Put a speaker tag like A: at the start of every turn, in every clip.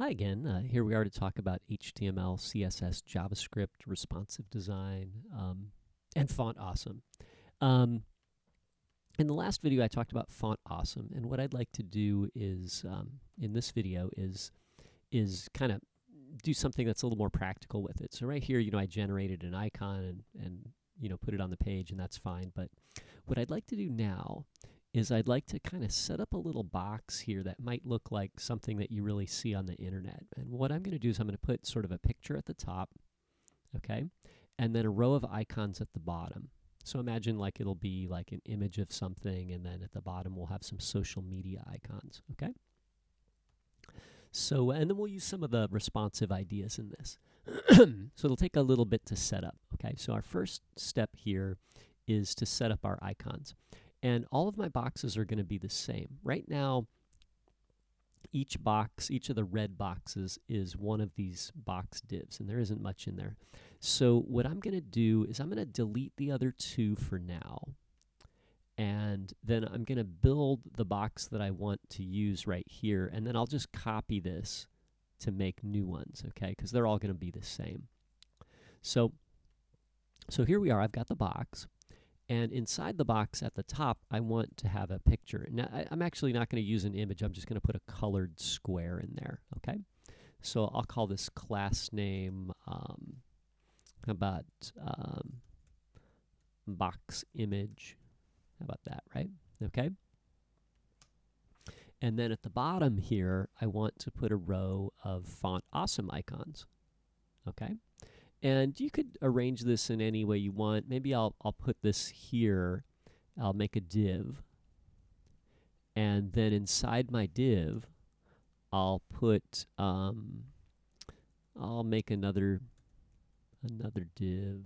A: Hi again. Here we are to talk about HTML, CSS, JavaScript, responsive design, and Font Awesome. Um, in the last video, I talked about Font Awesome, and what I'd like to do is, in this video, is kind of do something that's a little more practical with it. So right here, I generated an icon and put it on the page, and that's fine. But what I'd like to do now is I'd like to kind of set up a little box here that might look like something that you really see on the internet. And what I'm going to do is I'm going to put sort of a picture at the top, okay, and then a row of icons at the bottom. So imagine like it'll be like an image of something, and then at the bottom we'll have some social media icons, okay? So, and then we'll use some of the responsive ideas in this. So it'll take a little bit to set up, okay? So our first step here is to set up our icons. And all of my boxes are going to be the same. Right now, each box, each of the red boxes is one of these box divs, and there isn't much in there. So what I'm going to do is I'm going to delete the other two for now. And then I'm going to build the box that I want to use right here, and then I'll just copy this to make new ones, okay? Because they're all going to be the same. So here we are. I've got the box. And inside the box at the top, I want to have a picture. Now, I'm actually not going to use an image. I'm just going to put a colored square in there, okay? So I'll call this class name about box image. How about that, right? Okay. And then at the bottom here, I want to put a row of Font Awesome icons, okay? And you could arrange this in any way you want. Maybe I'll put this here. I'll make a div. And then inside my div, I'll put, I'll make another div.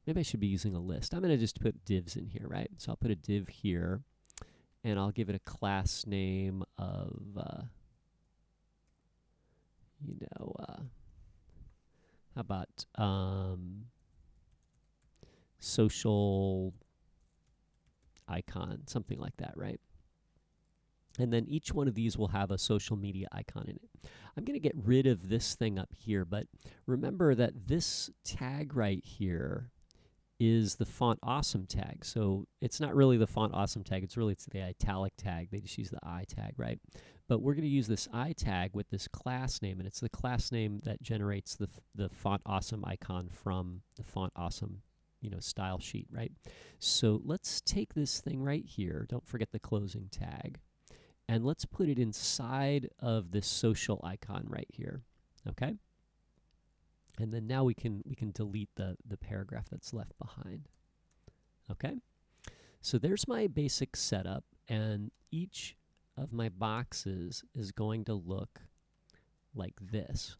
A: Maybe I should be using a list. I'm going to just put divs in here, right? So I'll put a div here, and I'll give it a class name of, how about social icon, something like that, right? And then each one of these will have a social media icon in it. I'm going to get rid of this thing up here, but remember that this tag right here is the Font Awesome tag. So it's not really the Font Awesome tag, it's the italic tag. They just use the I tag, right? But we're going to use this I tag with this class name, and it's the class name that generates the Font Awesome icon from the Font Awesome style sheet, right? So let's take this thing right here. Don't forget the closing tag. And let's put it inside of this social icon right here, okay? And then now we can delete the paragraph that's left behind, okay? So there's my basic setup, and each of my boxes is going to look like this,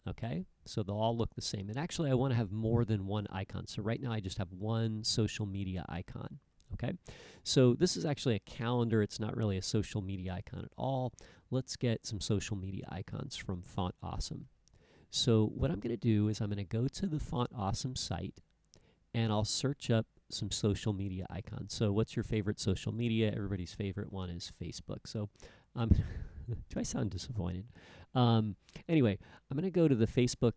A: okay? So they'll all look the same. And actually, I want to have more than one icon. So right now, I just have one social media icon. Okay, so this is actually a calendar. It's not really a social media icon at all. Let's get some social media icons from Font Awesome. So what I'm going to do is I'm going to go to the Font Awesome site, and I'll search up some social media icons. So what's your favorite social media? Everybody's favorite one is Facebook. So do I sound disappointed? Anyway, I'm going to go to the Facebook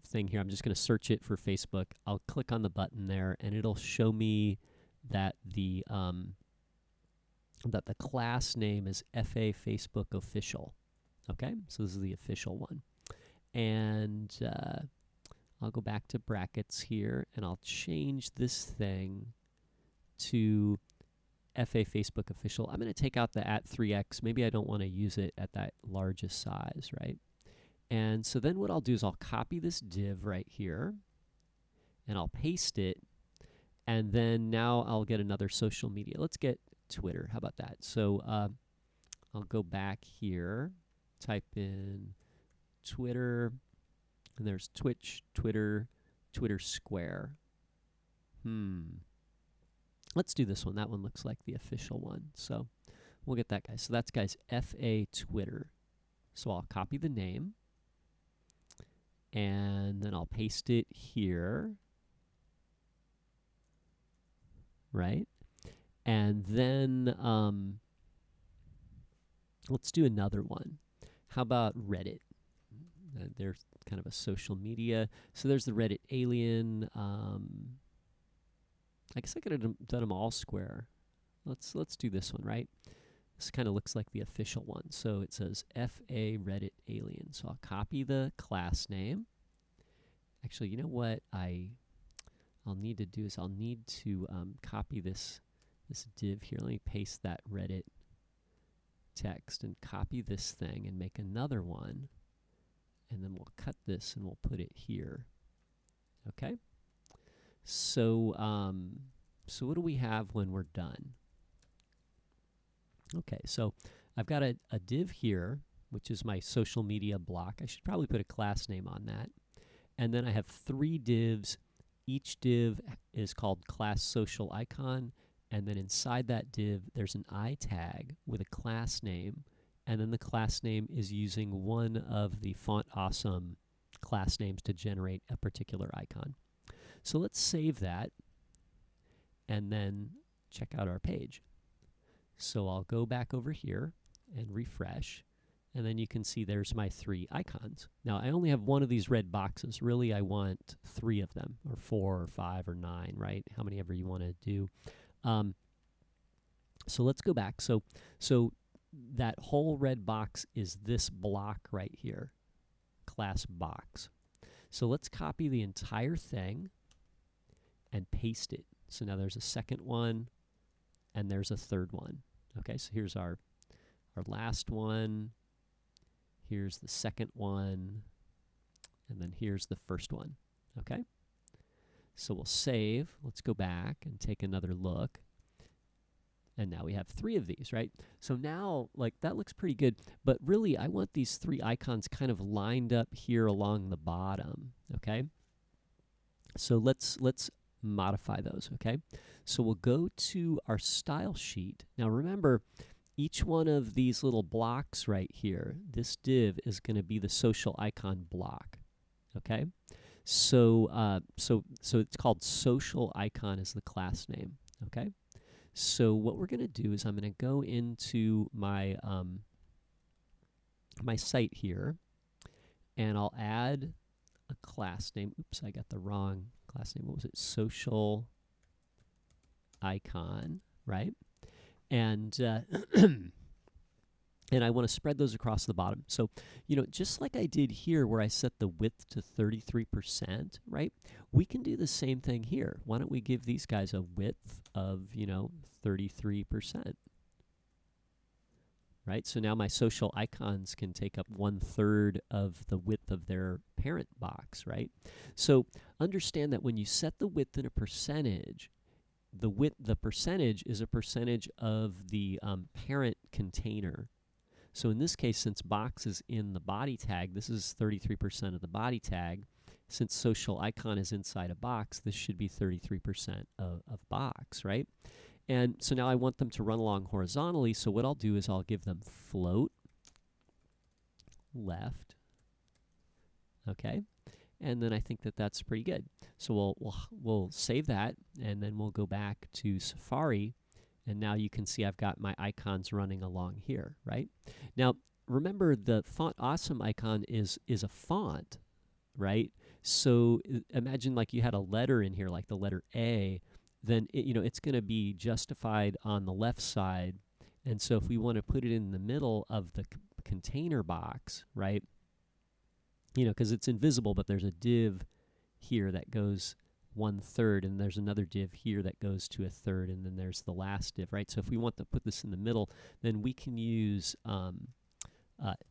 A: thing here. I'm just going to search it for Facebook. I'll click on the button there, and it'll show me that the class name is FA Facebook Official. Okay, so this is the official one, and I'll go back to brackets here, and I'll change this thing to FA Facebook Official. I'm going to take out the @3x. Maybe I don't want to use it at that largest size, right? And so then what I'll do is I'll copy this div right here, and I'll paste it, and then now I'll get another social media. Let's get Twitter. How about that? So I'll go back here, type in Twitter, and there's Twitch, Twitter, Twitter Square. Let's do this one. That one looks like the official one. So we'll get that guy. So that's, guys, FA Twitter. So I'll copy the name, and then I'll paste it here, right? And then let's do another one. How about Reddit? They're kind of a social media. So there's the Reddit alien. I guess I could have done them all square. Let's do this one, right? This kind of looks like the official one. So it says FA Reddit alien. So I'll copy the class name. Actually, you know what I'll need to do is I'll need to copy this div here. Let me paste that Reddit text and copy this thing and make another one. And then we'll cut this and we'll put it here. Okay? So, so what do we have when we're done? Okay, so I've got a div here, which is my social media block. I should probably put a class name on that. And then I have 3 divs. Each div is called class social icon. And then inside that div, there's an I tag with a class name. And then the class name is using one of the Font Awesome class names to generate a particular icon. So let's save that and then check out our page. So I'll go back over here and refresh, and then you can see there's my 3 icons. Now I only have one of these red boxes. Really I want 3 of them, or 4 or 5 or 9, right? How many ever you want to do. So let's go back. So that whole red box is this block right here, class box. So let's copy the entire thing and paste it. So now there's a second one and there's a third one. Okay, so here's our last one. Here's the second one. And then here's the first one. Okay? So we'll save. Let's go back and take another look. And now we have 3 of these, right? So now, like, that looks pretty good. But really, I want these 3 icons kind of lined up here along the bottom, okay? So let's modify those, okay? So we'll go to our style sheet. Now remember, each one of these little blocks right here, this div is going to be the social icon block, okay? So so it's called social icon is the class name, okay? So what we're going to do is I'm going to go into my my site here, and I'll add a class name. Oops, I got the wrong class name. What was it? Social icon, right? And and I want to spread those across the bottom. So, you know, just like I did here where I set the width to 33%, right? We can do the same thing here. Why don't we give these guys a width of, 33%? Right? So now my social icons can take up 1/3 of the width of their parent box, right? So understand that when you set the width in a percentage, the percentage is a percentage of the parent container. So in this case, since box is in the body tag, this is 33% of the body tag. Since social icon is inside a box, this should be 33% of box, right? And so now I want them to run along horizontally, so what I'll do is I'll give them float left, okay? And then I think that that's pretty good. So we'll save that, and then we'll go back to Safari, and now you can see I've got my icons running along here, right? Now, remember the Font Awesome icon is a font, right? So imagine like you had a letter in here, like the letter A, then it's going to be justified on the left side. And so if we want to put it in the middle of the container box, right? Because it's invisible, but there's a div here that goes 1/3, and there's another div here that goes to 1/3, and then there's the last div, right? So if we want to put this in the middle, then we can use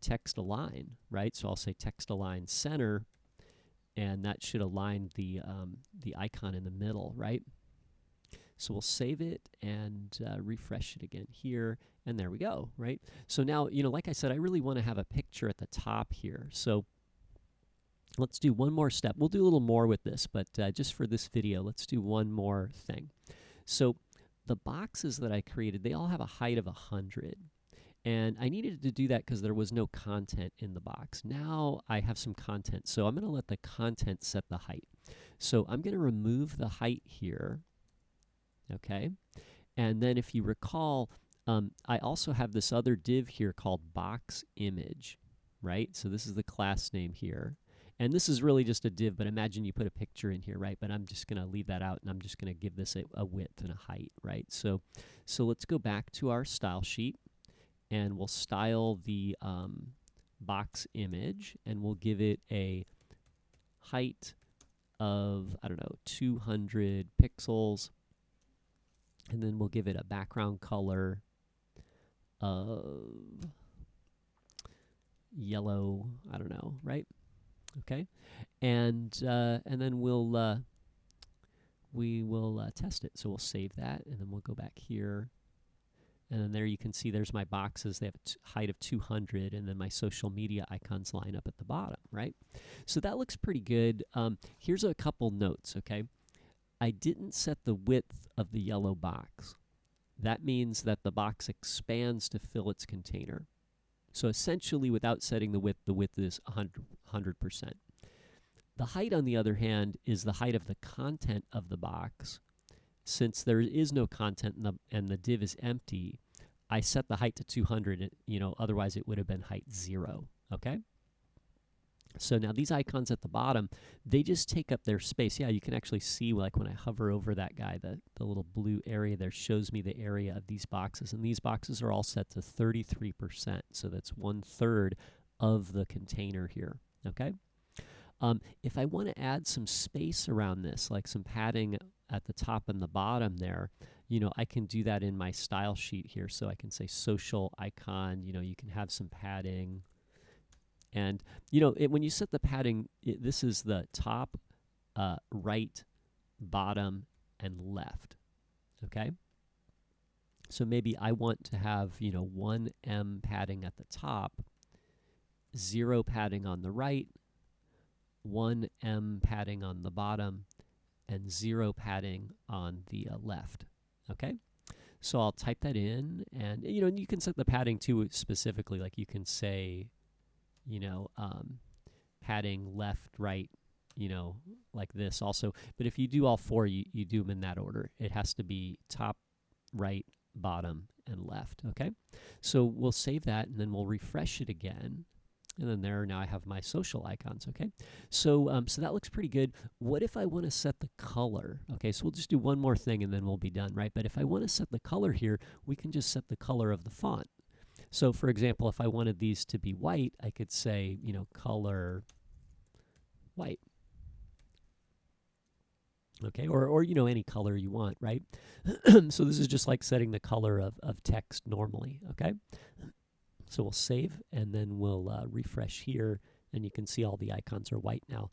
A: text align, right? So I'll say text align center, and that should align the icon in the middle, right? So we'll save it and refresh it again here, and there we go, right? So now, like I said, I really want to have a picture at the top here. So let's do one more step. We'll do a little more with this, but just for this video, let's do one more thing. So the boxes that I created, they all have a height of 100. And I needed to do that because there was no content in the box. Now I have some content, so I'm going to let the content set the height. So I'm going to remove the height here, okay? And then if you recall, I also have this other div here called box image, right? So this is the class name here. And this is really just a div, but imagine you put a picture in here, right? But I'm just going to leave that out, and I'm just going to give this a width and a height, right? So let's go back to our style sheet, and we'll style the box image, and we'll give it a height of, I don't know, 200 pixels. And then we'll give it a background color of yellow, I don't know, right? Okay, and then we will test it. So we'll save that, and then we'll go back here, and then there you can see there's my boxes. They have a height of 200, and then my social media icons line up at the bottom, right? So that looks pretty good. Here's a couple notes, okay? I didn't set the width of the yellow box. That means that the box expands to fill its container. So essentially, without setting the width is 100%. The height, on the other hand, is the height of the content of the box. Since there is no content and the div is empty, I set the height to 200. Otherwise it would have been height 0. Okay. So now these icons at the bottom, they just take up their space. Yeah, you can actually see, like when I hover over that guy, the little blue area there shows me the area of these boxes. And these boxes are all set to 33%. So that's 1/3 of the container here, okay? If I want to add some space around this, like some padding at the top and the bottom there, I can do that in my style sheet here. So I can say social icon, you can have some padding. And, when you set the padding, this is the top, right, bottom, and left, okay? So maybe I want to have, 1 padding at the top, 0 padding on the right, 1 padding on the bottom, and 0 padding on the left, okay? So I'll type that in, and, you can set the padding too specifically, like you can say, padding left, right, like this also. But if you do all 4, you do them in that order. It has to be top, right, bottom, and left, okay? So we'll save that, and then we'll refresh it again. And then there, now I have my social icons, okay? So that looks pretty good. What if I want to set the color? Okay, so we'll just do one more thing, and then we'll be done, right? But if I want to set the color here, we can just set the color of the font. So, for example, if I wanted these to be white, I could say, color white. Okay, or any color you want, right? So this is just like setting the color of text normally, okay? So we'll save, and then we'll refresh here, and you can see all the icons are white now.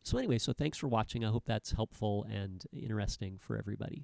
A: So anyway, so thanks for watching. I hope that's helpful and interesting for everybody.